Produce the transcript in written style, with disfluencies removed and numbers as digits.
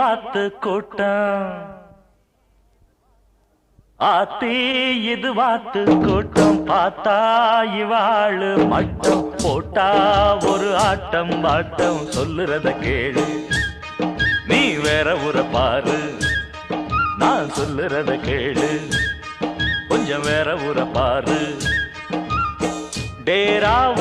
வாத்து கூட்டம் ஆத்தி இது வாத்து கூட்டம் பார்த்தா இவாளு மட்டம் போட்டா ஒரு ஆட்டம் பாட்டம் சொல்லுறத கேளு நீ வேற ஊரை பாரு நான் சொல்லுறத கேளு கொஞ்சம் வேற ஊரை பாரு டேராவ